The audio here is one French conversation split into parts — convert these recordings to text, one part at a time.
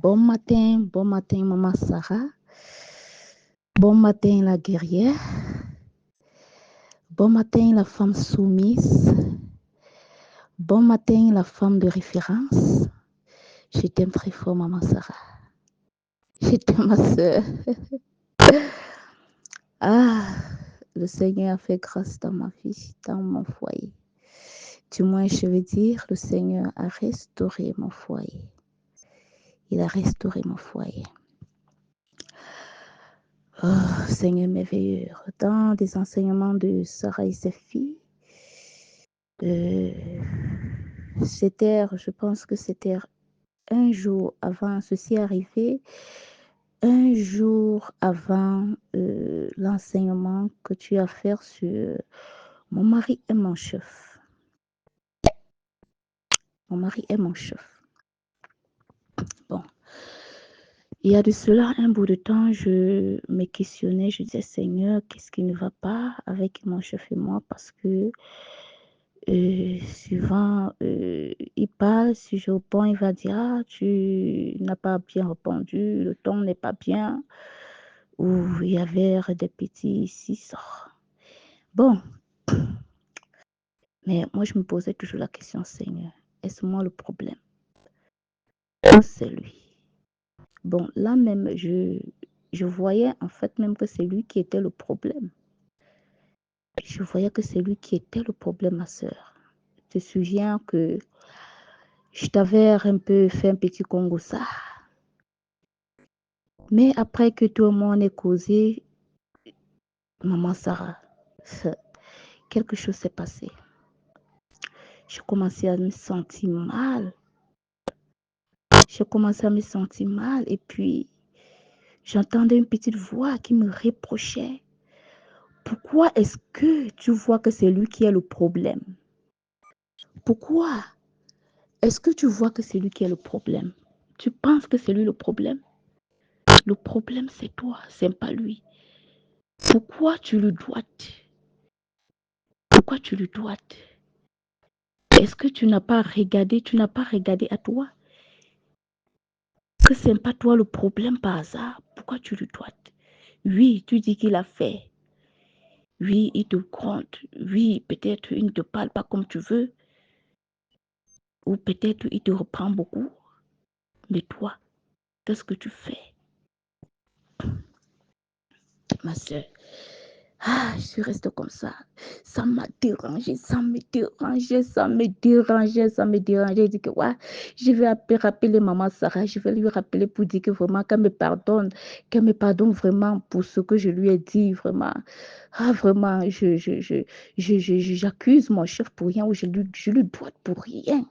Bon matin, maman Sarah. Bon matin, la guerrière. Bon matin, la femme soumise. Bon matin, la femme de référence. Je t'aime très fort, maman Sarah. Je t'aime, ma soeur. Ah, le Seigneur a fait grâce dans ma vie, dans mon foyer. Du moins, je veux dire, le Seigneur a restauré mon foyer. Il a restauré mon foyer. Oh, Seigneur merveilleux, dans des enseignements de Sarah et ses filles, c'était, je pense que c'était un jour avant ceci arrivé, un jour avant l'enseignement que tu as fait sur mon mari est mon chef. Mon mari est mon chef. Bon. Il y a de cela un bout de temps, je me questionnais, je disais, Seigneur, qu'est-ce qui ne va pas avec mon chef et moi? Parce que souvent, il parle, si je réponds, il va dire, ah, tu n'as pas bien répondu, le ton n'est pas bien, ou il y avait des petits ici, ça. Bon, mais moi, je me posais toujours la question, Seigneur, est-ce moi le problème? C'est lui. Bon, là même, je voyais en fait même que c'est lui qui était le problème. Je voyais que c'est lui qui était le problème, ma soeur. Je te souviens que je t'avais un peu fait un petit Congo ça. Mais après que tout le monde ait causé, maman Sarah, quelque chose s'est passé. Je commençais à me sentir mal. Je commençais à me sentir mal et puis j'entendais une petite voix qui me reprochait. Pourquoi est-ce que tu vois que c'est lui qui est le problème? Pourquoi est-ce que tu vois que c'est lui qui est le problème? Tu penses que c'est lui le problème? Le problème, c'est toi, c'est pas lui. Pourquoi tu le doites? Pourquoi tu le doites? Est-ce que tu n'as pas regardé à toi? Que c'est pas toi le problème par hasard? Pourquoi tu le doites? Oui, tu dis qu'il a fait. Oui, il te compte. Oui, peut-être il ne te parle pas comme tu veux. Ou peut-être il te reprend beaucoup. Mais toi, qu'est-ce que tu fais? Ma soeur, ah, je reste comme ça. Ça m'a dérangé, ça me dérangeait. Je dis que ouais, je vais rappeler maman Sarah, je vais lui rappeler pour dire que vraiment qu'elle me pardonne vraiment pour ce que je lui ai dit, vraiment. Ah, vraiment, j'accuse mon chef pour rien ou je lui dois pour rien.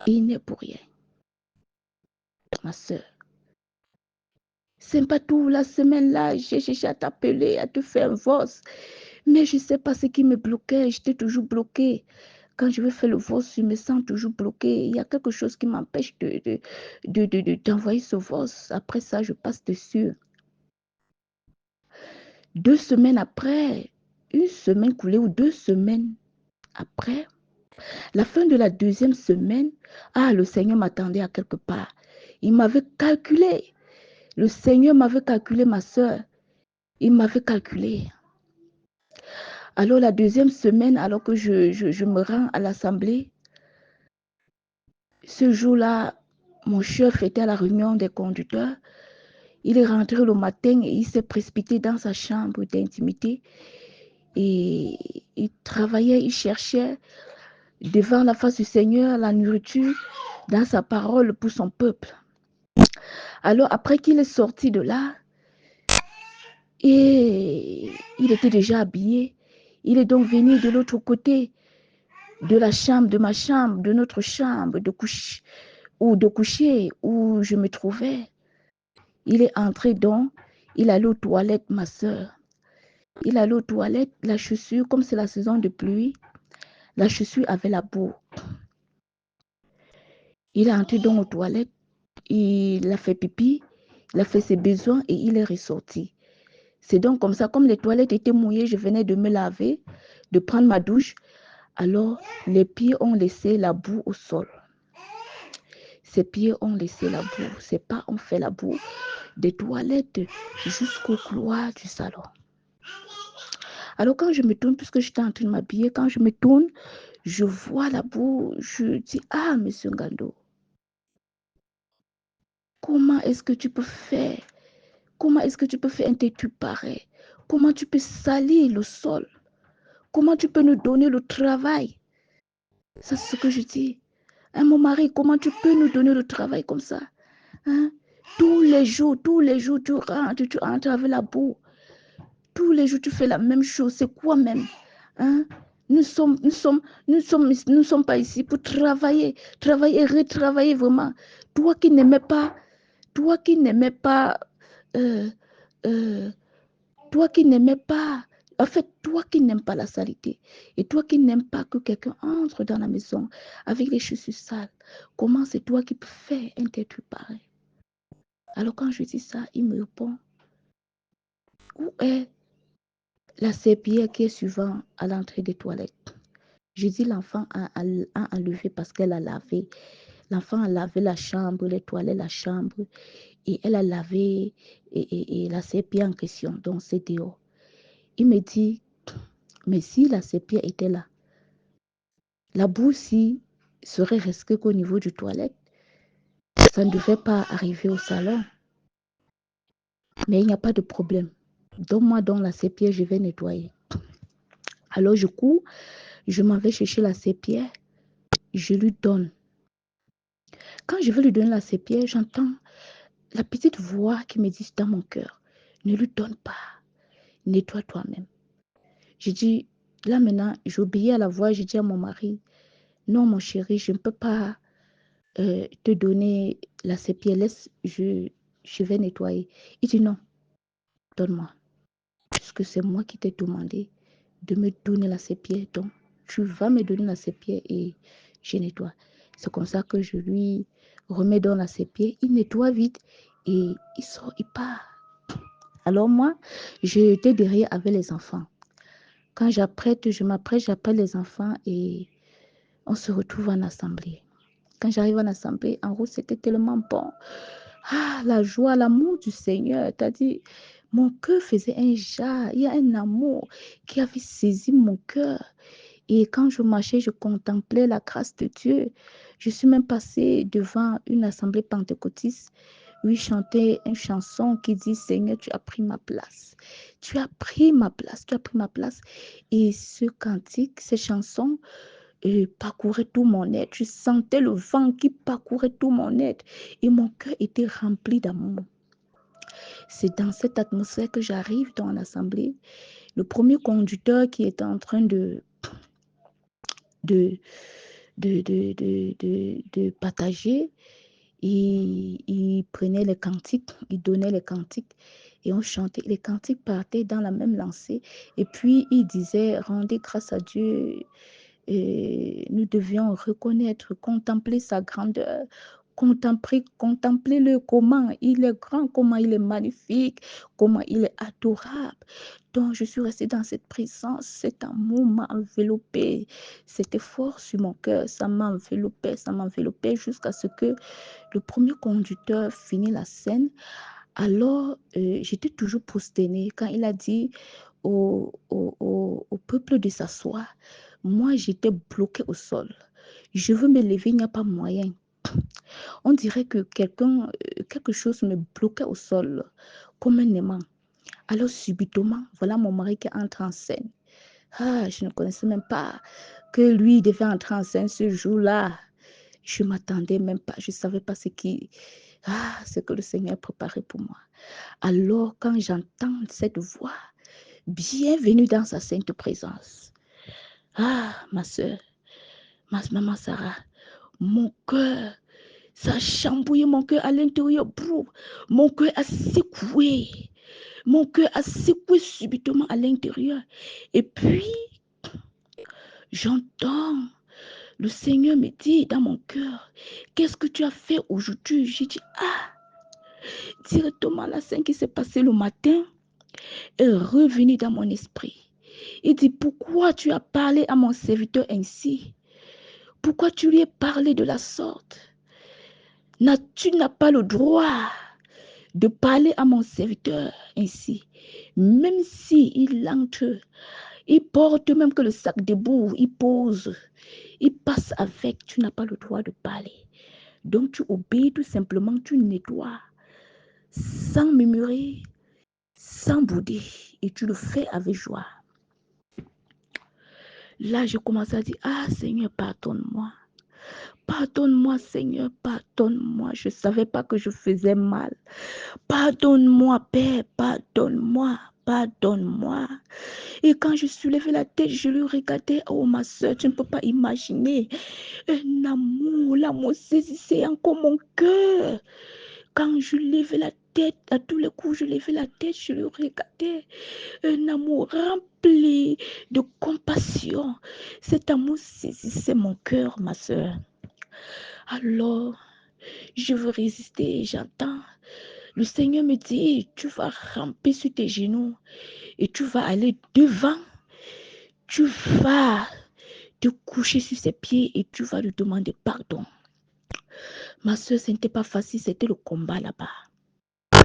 Il n'est pour rien, ma soeur. C'est pas tout, la semaine-là, j'ai cherché à t'appeler, à te faire un voice. Mais je ne sais pas ce qui me bloquait. J'étais toujours bloquée. Quand je vais faire le voice, je me sens toujours bloquée. Il y a quelque chose qui m'empêche d'envoyer ce voice. Après ça, je passe dessus. 2 semaines après, une semaine coulée ou 2 semaines après, la fin de la 2e semaine, ah, le Seigneur m'attendait à quelque part. Il m'avait calculé. Le Seigneur m'avait calculé, ma soeur. Il m'avait calculé. Alors la 2e semaine, alors que je me rends à l'assemblée, ce jour-là, mon chef était à la réunion des conducteurs. Il est rentré le matin et il s'est précipité dans sa chambre d'intimité. Et il travaillait, il cherchait devant la face du Seigneur la nourriture dans sa parole pour son peuple. Alors après qu'il est sorti de là, et il était déjà habillé, il est donc venu de l'autre côté de la chambre, de ma chambre, de notre chambre de coucher où je me trouvais. Il est entré donc, il allait aux toilettes, ma soeur. Il allait aux toilettes, la chaussure, comme c'est la saison de pluie, la chaussure avait la boue. Il est entré donc aux toilettes, il a fait pipi, il a fait ses besoins et il est ressorti. C'est donc comme ça, comme les toilettes étaient mouillées, je venais de me laver, de prendre ma douche. Alors, les pieds ont laissé la boue au sol. Ses pieds ont laissé la boue. Ses pas ont fait la boue des toilettes jusqu'au couloir du salon. Alors quand je me tourne, puisque j'étais en train de m'habiller, quand je me tourne, je vois la boue. Je dis, ah, monsieur Ngando, comment est-ce que tu peux faire? Comment est-ce que tu peux faire un têtu pareil? Comment tu peux salir le sol? Comment tu peux nous donner le travail? Ça, c'est ce que je dis. Hein, mon mari, comment tu peux nous donner le travail comme ça? Hein? Tous les jours, tu rentres avec la boue. Tous les jours, tu fais la même chose. C'est quoi même? Hein? Nous ne sommes pas ici pour travailler et retravailler vraiment. Toi qui n'aimais pas, toi qui n'aimais pas, euh, euh, toi qui n'aimais pas, en fait, toi qui n'aimes pas la saleté et toi qui n'aimes pas que quelqu'un entre dans la maison avec les chaussures sales, comment c'est toi qui peux faire un têtu pareil? Alors quand je dis ça, il me répond, où est la serpillière qui est souvent à l'entrée des toilettes? Je dis l'enfant a enlevé parce qu'elle a lavé. L'enfant a lavé la chambre, les toilettes, la chambre, et elle a lavé et la serpillière en question, donc c'est dehors. Il me dit, mais si la serpillière était là, la boue serait restée qu'au niveau du toilette. Ça ne devait pas arriver au salon. Mais il n'y a pas de problème. Donne-moi donc la serpillière, je vais nettoyer. Alors je cours, je m'en vais chercher la serpillière, je lui donne. Quand je vais lui donner la serpillière, j'entends la petite voix qui me dit dans mon cœur, ne lui donne pas, nettoie toi-même. Je dis, là maintenant, j'obéis à la voix, je dis à mon mari, non mon chéri, je ne peux pas te donner la serpillière, laisse, je vais nettoyer. Il dit non, donne-moi, puisque c'est moi qui t'ai demandé de me donner la serpillière, donc tu vas me donner la serpillière et je nettoie. C'est comme ça que je lui remets dans la serpillière, il nettoie vite et il sort, il part. Alors moi, j'étais derrière avec les enfants. Quand je m'apprête, j'appelle les enfants et on se retrouve en assemblée. Quand j'arrive en assemblée, en route, c'était tellement bon. Ah, la joie, l'amour du Seigneur. T'as dit, mon cœur faisait un jas. Il y a un amour qui avait saisi mon cœur. Et quand je marchais, je contemplais la grâce de Dieu. Je suis même passée devant une assemblée pentecôtiste où ils chantaient une chanson qui dit, Seigneur, tu as pris ma place. Tu as pris ma place, tu as pris ma place. Et ce cantique, cette chanson, parcourait tout mon être. Je sentais le vent qui parcourait tout mon être. Et mon cœur était rempli d'amour. C'est dans cette atmosphère que j'arrive dans l'assemblée. Le premier conducteur qui était en train de partager, il prenait les cantiques, il donnait les cantiques et on chantait. Les cantiques partaient dans la même lancée. Et puis, il disait, rendez grâce à Dieu. Et nous devions reconnaître, contempler sa grandeur, contempler-le, comment il est grand, comment il est magnifique, comment il est adorable. Donc, je suis restée dans cette présence, cet amour m'a enveloppée, c'était fort sur mon cœur, ça m'enveloppait jusqu'à ce que le premier conducteur finit la scène. Alors, j'étais toujours prosternée quand il a dit au peuple de s'asseoir. Moi, j'étais bloquée au sol. Je veux me lever, il n'y a pas moyen. On dirait que quelque chose me bloquait au sol, comme un aimant. Alors, subitement, voilà mon mari qui entre en scène. Ah, je ne connaissais même pas que lui devait entrer en scène ce jour-là. Je ne m'attendais même pas. Je ne savais pas ce que le Seigneur préparait pour moi. Alors, quand j'entends cette voix, bienvenue dans sa sainte présence. Ah, ma soeur, maman Sarah, mon cœur, ça a chambouillé mon cœur à l'intérieur. Mon cœur a secoué. Mon cœur a secoué subitement à l'intérieur. Et puis, j'entends le Seigneur me dit dans mon cœur, qu'est-ce que tu as fait aujourd'hui? J'ai dit, directement la scène qui s'est passée le matin est revenue dans mon esprit. Il dit, pourquoi tu as parlé à mon serviteur ainsi? Pourquoi tu lui as parlé de la sorte? Tu n'as pas le droit de parler à mon serviteur ainsi. Même si il entre, il porte même que le sac debout, il pose, il passe avec, tu n'as pas le droit de parler. Donc tu obéis tout simplement, tu nettoies, sans murmurer, sans bouder, et tu le fais avec joie. Là, je commence à dire, ah Seigneur, pardonne-moi. Pardonne-moi, Seigneur, pardonne-moi. Je ne savais pas que je faisais mal. Pardonne-moi, Père, pardonne-moi, pardonne-moi. Et quand je soulevais la tête, je lui regardais, oh ma soeur, tu ne peux pas imaginer. Un amour, l'amour saisissait encore mon cœur. Quand je levais la tête, à tous les coups, je levais la tête, je lui regardais. Un amour rempli de compassion. Cet amour saisissait mon cœur, ma soeur. Alors, je veux résister, j'entends. Le Seigneur me dit, tu vas ramper sur tes genoux et tu vas aller devant. Tu vas te coucher sur ses pieds et tu vas lui demander pardon. Ma soeur, ce n'était pas facile, c'était le combat là-bas.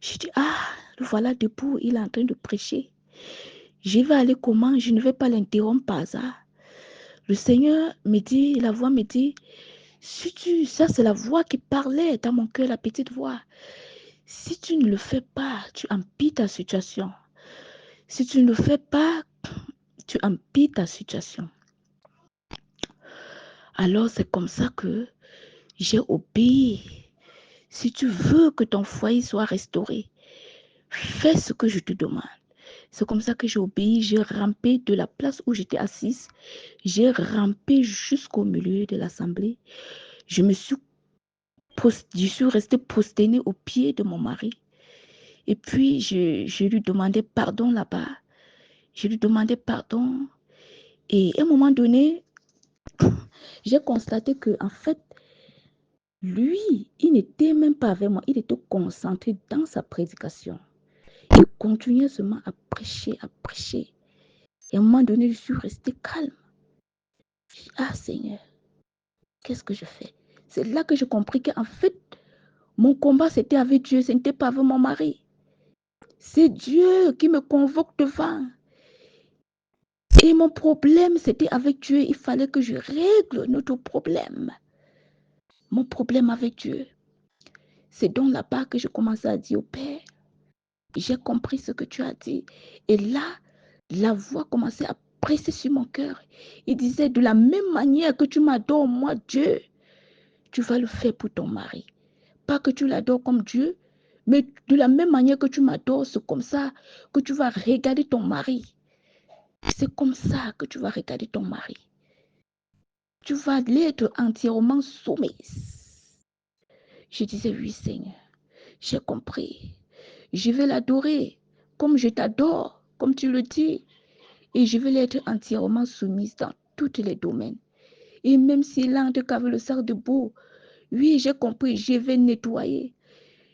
Je dis, ah, le voilà debout, il est en train de prêcher. Je vais aller comment? Je ne vais pas l'interrompre par hasard. Le Seigneur me dit, la voix me dit, ça c'est la voix qui parlait dans mon cœur, la petite voix. Si tu ne le fais pas, tu empires ta situation. Si tu ne le fais pas, tu empires ta situation. Alors c'est comme ça que j'ai obéi. Si tu veux que ton foyer soit restauré, fais ce que je te demande. C'est comme ça que j'ai obéi. J'ai rampé de la place où j'étais assise. J'ai rampé jusqu'au milieu de l'assemblée. Je suis restée prosternée aux pieds de mon mari. Et puis, je lui demandais pardon là-bas. Je lui demandais pardon. Et à un moment donné, j'ai constaté que, en fait, lui, il n'était même pas avec moi. Il était concentré dans sa prédication. Il continuait seulement à prêcher, à prêcher. Et à un moment donné, je suis restée calme. Je dis, ah Seigneur, qu'est-ce que je fais? C'est là que j'ai compris qu'en fait, mon combat, c'était avec Dieu, ce n'était pas avec mon mari. C'est Dieu qui me convoque devant. Et mon problème, c'était avec Dieu. Il fallait que je règle notre problème. Mon problème avec Dieu. C'est donc là-bas que je commençais à dire au Père, j'ai compris ce que tu as dit. Et là, la voix commençait à presser sur mon cœur. Il disait, de la même manière que tu m'adores, moi, Dieu, tu vas le faire pour ton mari. Pas que tu l'adores comme Dieu, mais de la même manière que tu m'adores, c'est comme ça que tu vas regarder ton mari. C'est comme ça que tu vas regarder ton mari. Tu vas l'être entièrement soumise. Je disais, oui Seigneur, j'ai compris. Je vais l'adorer comme je t'adore, comme tu le dis. Et je vais l'être entièrement soumise dans tous les domaines. Et même s'il entre qu'avec le sac debout, oui, j'ai compris, je vais nettoyer.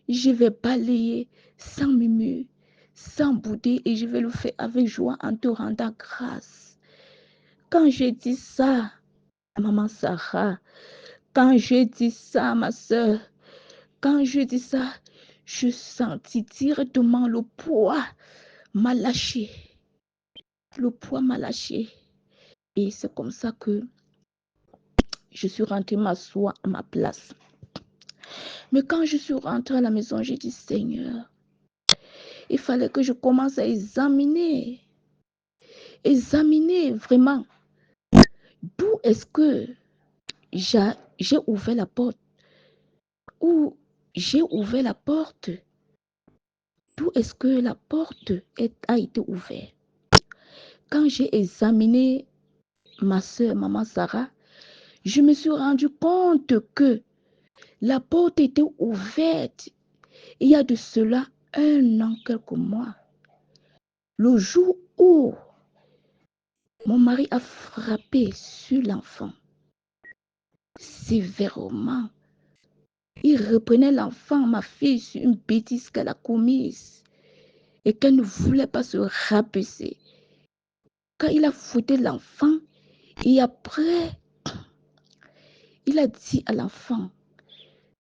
Je vais balayer sans murmure, sans bouder, et je vais le faire avec joie en te rendant grâce. Quand je dis ça, maman Sarah, quand je dis ça, ma soeur, quand je dis ça, je sentis directement le poids m'a lâché. Le poids m'a lâché. Et c'est comme ça que je suis rentrée m'asseoir à ma place. Mais quand je suis rentrée à la maison, j'ai dit, Seigneur, il fallait que je commence à examiner vraiment d'où est-ce que j'ai ouvert la porte, où j'ai ouvert la porte, d'où est-ce que la porte a été ouverte. Quand j'ai examiné ma soeur, maman Sarah, je me suis rendu compte que la porte était ouverte il y a de cela 1 an, quelques mois. Le jour où mon mari a frappé sur l'enfant sévèrement. Il reprenait l'enfant, ma fille, sur une bêtise qu'elle a commise et qu'elle ne voulait pas se rabaisser. Quand il a fouetté l'enfant, et après, il a dit à l'enfant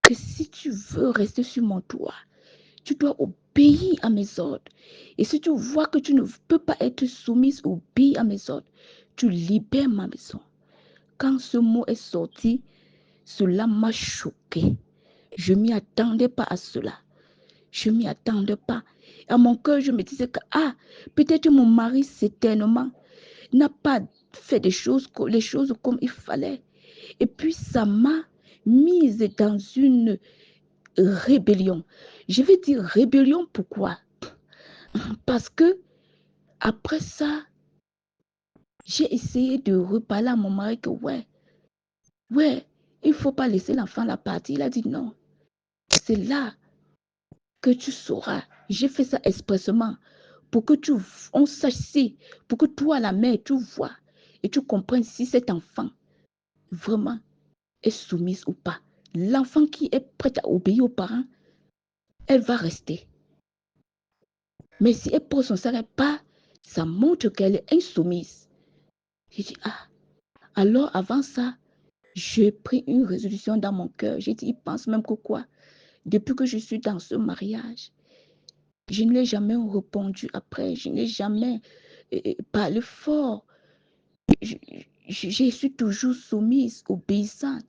que que si tu veux rester sur mon toit, tu dois obéir à mes ordres. Et si tu vois que tu ne peux pas être soumise, obéir à mes ordres, tu libères ma maison. Quand ce mot est sorti, cela m'a choqué. Je ne m'y attendais pas à cela. Je ne m'y attendais pas. À mon cœur, je me disais que, peut-être mon mari, certainement, n'a pas fait les choses comme il fallait. Et puis, ça m'a mise dans une rébellion. Je vais dire rébellion, pourquoi? Parce que, après ça, j'ai essayé de reparler à mon mari que, ouais, il ne faut pas laisser l'enfant la partie. Il a dit non. C'est là que tu sauras. J'ai fait ça expressement pour que on sache si, pour que toi, la mère, tu vois et tu comprennes si cet enfant vraiment est soumise ou pas. L'enfant qui est prêt à obéir aux parents, elle va rester. Mais si elle pose son salaire pas, ça montre qu'elle est insoumise. J'ai dit, alors avant ça, j'ai pris une résolution dans mon cœur. J'ai dit, il pense même que quoi? Depuis que je suis dans ce mariage, je ne l'ai jamais répondu après. Je n'ai jamais parlé fort. Je suis toujours soumise, obéissante.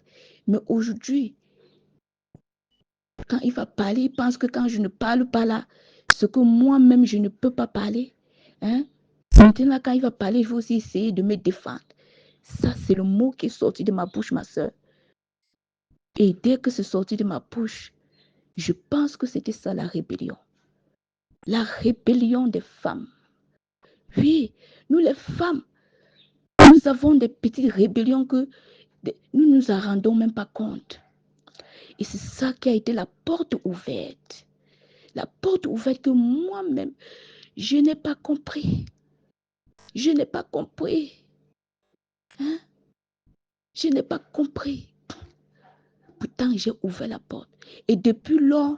Mais aujourd'hui, quand il va parler, il pense que quand je ne parle pas là, ce que moi-même je ne peux pas parler, hein? Maintenant, quand il va parler, il faut aussi essayer de me défendre. Ça, c'est le mot qui est sorti de ma bouche, ma soeur. Et dès que c'est sorti de ma bouche, je pense que c'était ça la rébellion. La rébellion des femmes. Oui, nous les femmes, nous avons des petites rébellions que nous ne nous en rendons même pas compte. Et c'est ça qui a été la porte ouverte. La porte ouverte que moi-même, je n'ai pas compris. Je n'ai pas compris. Hein? Je n'ai pas compris. Pourtant, j'ai ouvert la porte. Et depuis lors,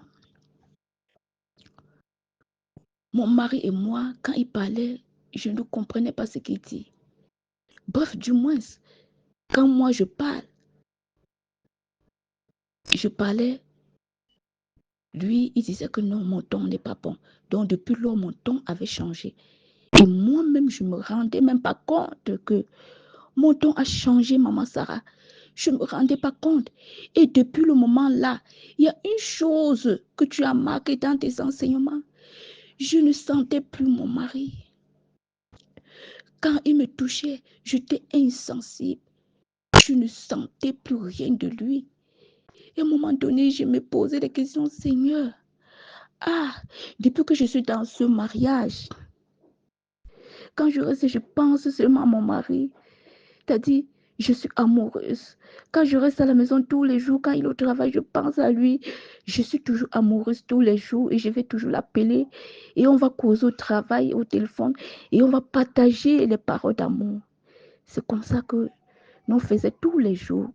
mon mari et moi, quand il parlait, je ne comprenais pas ce qu'il dit. Bref, du moins, quand moi je parlais, lui, il disait que non, mon ton n'est pas bon. Donc, depuis lors, mon ton avait changé. Et moi-même, je ne me rendais même pas compte que mon ton a changé, maman Sarah. Je ne me rendais pas compte. Et depuis le moment-là, il y a une chose que tu as marquée dans tes enseignements. Je ne sentais plus mon mari. Quand il me touchait, j'étais insensible. Je ne sentais plus rien de lui. Et à un moment donné, je me posais des questions, Seigneur. Depuis que je suis dans ce mariage, quand je reste, je pense seulement à mon mari. C'est-à-dire, je suis amoureuse. Quand je reste à la maison tous les jours, quand il est au travail, je pense à lui. Je suis toujours amoureuse tous les jours et je vais toujours l'appeler. Et on va causer au travail, au téléphone. Et on va partager les paroles d'amour. C'est comme ça que nous faisions tous les jours.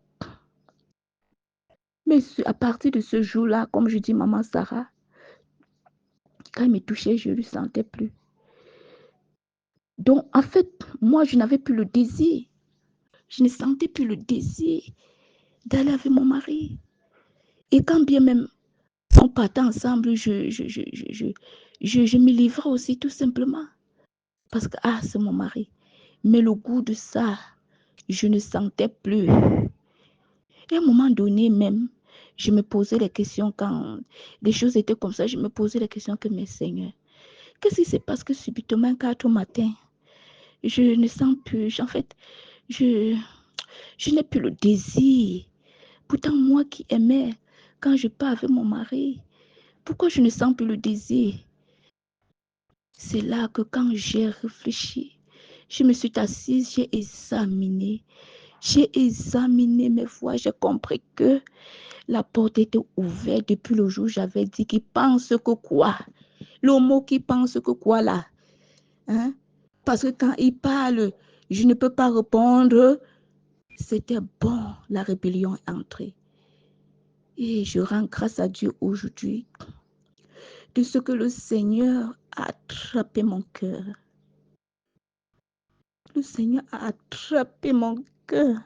Mais à partir de ce jour-là, comme je dis, maman Sarah, quand il me touchait, je ne le sentais plus. Donc, en fait, moi, je n'avais plus le désir. Je ne sentais plus le désir d'aller avec mon mari. Et quand bien même on partait ensemble, je me livrais aussi tout simplement. Parce que, c'est mon mari. Mais le goût de ça, je ne sentais plus. Et à un moment donné même, je me posais les questions quand les choses étaient comme ça, je me posais les questions que mes seigneurs. Qu'est-ce qui se passe que subitement, 4 au matin, je ne sens plus, en fait, je n'ai plus le désir. Pourtant, moi qui aimais, quand je pars avec mon mari, pourquoi je ne sens plus le désir? C'est là que quand j'ai réfléchi, je me suis assise, j'ai examiné mes voies, j'ai compris que la porte était ouverte depuis le jour où j'avais dit qu'il pense que quoi? Le mot qui pense que quoi là? Hein? Parce que quand il parle, je ne peux pas répondre. C'était bon, la rébellion est entrée. Et je rends grâce à Dieu aujourd'hui de ce que le Seigneur a attrapé mon cœur. Le Seigneur a attrapé mon cœur.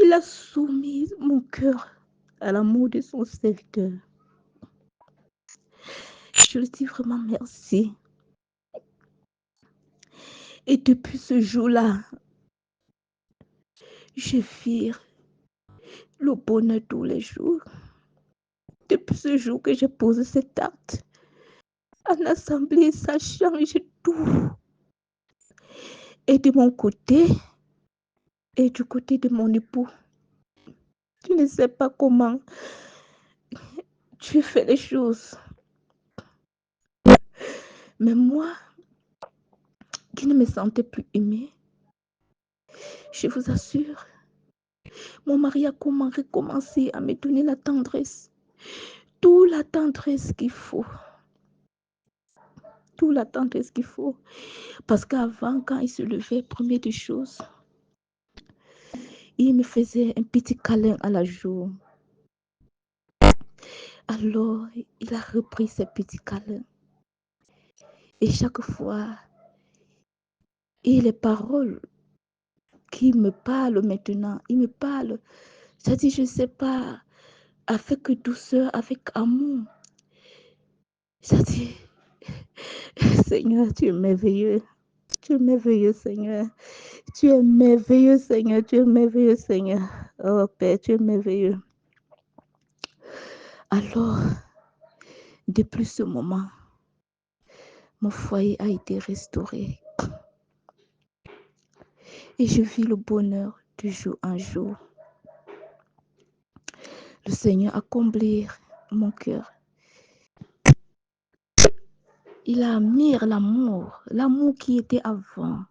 Il a soumis mon cœur à l'amour de son serviteur. Je lui dis vraiment merci. Et depuis ce jour-là, je vis le bonheur tous les jours. Depuis ce jour que j'ai posé cet acte, en assemblée, ça change tout. Et de mon côté, et du côté de mon époux, tu ne sais pas comment tu fais les choses. Mais moi, qui ne me sentais plus aimée, je vous assure, mon mari a recommencé à me donner la tendresse. Toute la tendresse qu'il faut. Toute la tendresse qu'il faut. Parce qu'avant, quand il se levait, première des choses, il me faisait un petit câlin à la joue. Alors, il a repris ces petits câlins. Et chaque fois, et les paroles qu'il me parle maintenant, il me parle, c'est-à-dire, je ne sais pas, avec douceur, avec amour. C'est-à-dire, Seigneur, tu es merveilleux. Tu es merveilleux, Seigneur. Tu es merveilleux, Seigneur. Tu es merveilleux, Seigneur. Oh Père, tu es merveilleux. Alors, depuis ce moment, mon foyer a été restauré. Et je vis le bonheur de jour en jour. Le Seigneur a comblé mon cœur. Il a mis l'amour qui était avant.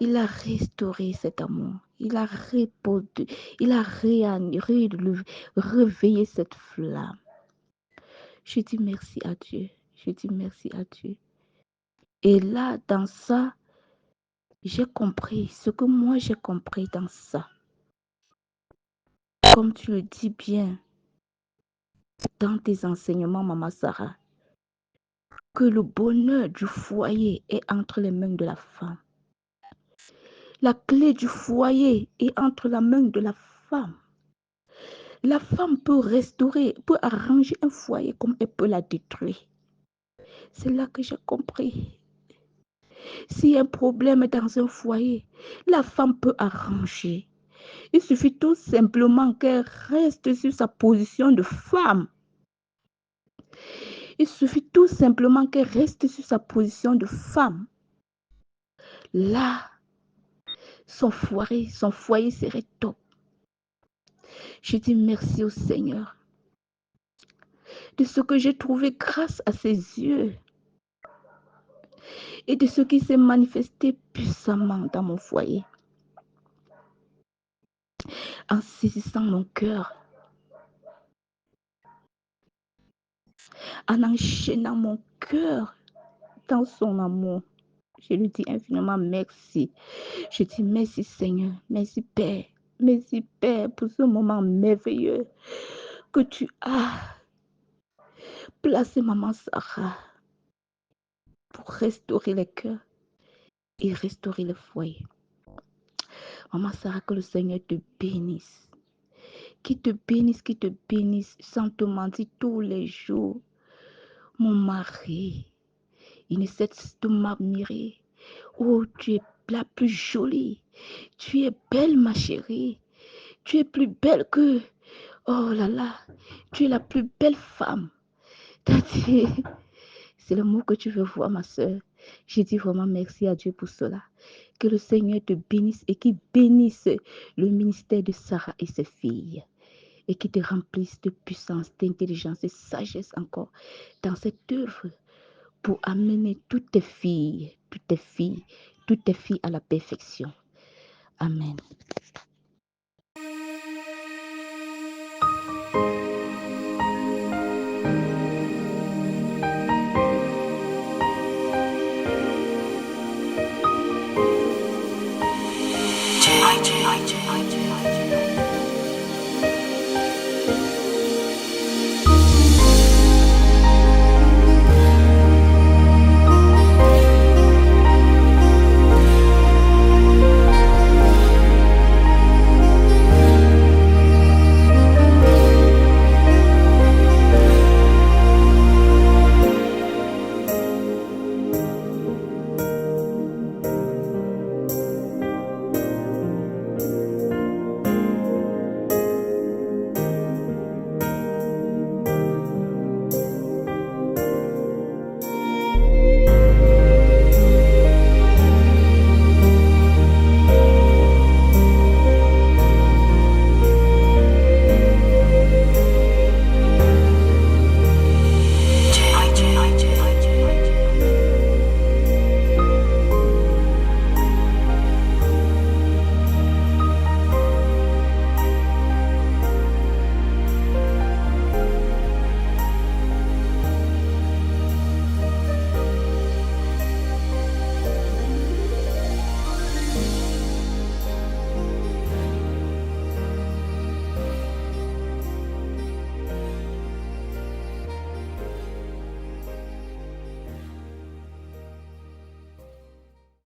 Il a restauré cet amour. Il a répondu. Il a réveillé cette flamme. Je dis merci à Dieu. Je dis merci à Dieu. Et là, dans ça, j'ai compris ce que moi j'ai compris dans ça. Comme tu le dis bien dans tes enseignements, Maman Sarah, que le bonheur du foyer est entre les mains de la femme. La clé du foyer est entre la main de la femme. La femme peut restaurer, peut arranger un foyer comme elle peut la détruire. C'est là que j'ai compris. S'il y a un problème dans un foyer, la femme peut arranger. Il suffit tout simplement qu'elle reste sur sa position de femme. Il suffit tout simplement qu'elle reste sur sa position de femme. Là, son foyer serait top. Je dis merci au Seigneur de ce que j'ai trouvé grâce à ses yeux et de ce qui s'est manifesté puissamment dans mon foyer. En saisissant mon cœur, en enchaînant mon cœur dans son amour. Je lui dis infiniment merci. Je dis merci Seigneur, merci Père, merci Père pour ce moment merveilleux que tu as placé Maman Sarah pour restaurer les cœurs et restaurer le foyer. Maman Sarah, que le Seigneur te bénisse. Qui te bénisse sans te mentir tous les jours. Mon mari, il ne cesse de m'admirer. Oh, tu es la plus jolie. Tu es belle, ma chérie. Tu es plus belle que... Oh là là, tu es la plus belle femme. C'est le mot que tu veux voir, ma soeur. Je dis vraiment merci à Dieu pour cela. Que le Seigneur te bénisse et qu'il bénisse le ministère de Sarah et ses filles. Et qu'il te remplisse de puissance, d'intelligence et sagesse encore dans cette œuvre pour amener toutes tes filles à la perfection. Amen.